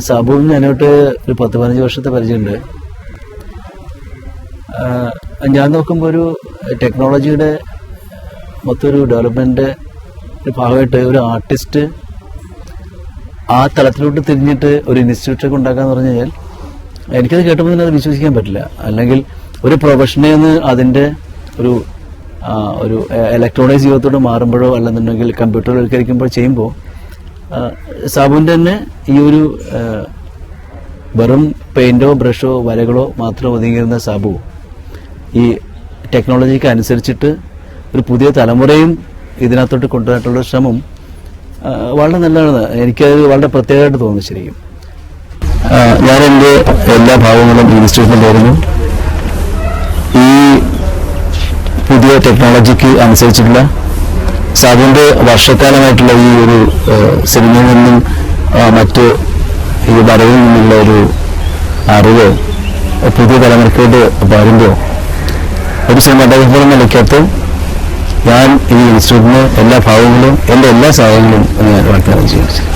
സാബുവിന് ഞാനോട്ട് ഒരു 10-15 വർഷത്തെ പരിചയമുണ്ട്. ഞാൻ നോക്കുമ്പോൾ ഒരു ടെക്നോളജിയുടെ മൊത്തം ഒരു ഡെവലപ്മെൻ്റ് ഭാഗമായിട്ട് ഒരു ആർട്ടിസ്റ്റ് ആ തലത്തിലോട്ട് തിരിഞ്ഞിട്ട് ഒരു ഇൻസ്റ്റിറ്റ്യൂട്ടൊക്കെ ഉണ്ടാക്കാന്ന് പറഞ്ഞു കഴിഞ്ഞാൽ എനിക്കത് കേട്ടപ്പോൾ തന്നെ അത് വിശ്വസിക്കാൻ പറ്റില്ല. അല്ലെങ്കിൽ ഒരു പ്രൊഫഷനിൽ നിന്ന് അതിൻ്റെ ഒരു ഇലക്ട്രോണിക്സ് ജീവിതത്തോട് മാറുമ്പോഴോ അല്ലെന്നുണ്ടെങ്കിൽ കമ്പ്യൂട്ടറിൽക്കരിക്കുമ്പോൾ ചെയ്യുമ്പോൾ സാബുവിൻ്റെ തന്നെ ഈ ഒരു വെറും പെയിൻറ്റോ ബ്രഷോ വരകളോ മാത്രം ഒതുങ്ങിയിരുന്ന സാബു ഈ ടെക്നോളജിക്ക് അനുസരിച്ചിട്ട് ഒരു പുതിയ തലമുറയും ഇതിനകത്തോട്ട് കൊണ്ടുവരാനുള്ള ശ്രമം വളരെ നല്ലതാണ്. എനിക്കത് വളരെ പ്രത്യേകമായിട്ട് തോന്നുന്നു. ശരിക്കും ഞാൻ എൻ്റെ എല്ലാ ഭാവങ്ങളും ഈ ഇൻസ്റ്റിറ്റ്യൂട്ടിലായിരുന്നു. ഈ പുതിയ ടെക്നോളജിക്ക് അനുസരിച്ചിട്ടുള്ള സാബുവിൻ്റെ വർഷക്കാലമായിട്ടുള്ള ഈ ഒരു സിനിമയിൽ നിന്നും മറ്റ് ഈ വരവിൽ നിന്നുള്ള ഒരു അറിവ് പുതിയ തലമുറയ്ക്കോട്ട് വരുമ്പോൾ ഒരു സിനിമാറ്റോഗ്രാഫർ എന്ന നിലയ്ക്കകത്ത് ഞാൻ ഈ ഇൻസ്റ്റിറ്റ്യൂട്ടിന് എല്ലാ ഭാവങ്ങളും എൻ്റെ എല്ലാ സഹായങ്ങളും ഞാൻ വാഗ്ദാനം ചെയ്യുന്നു.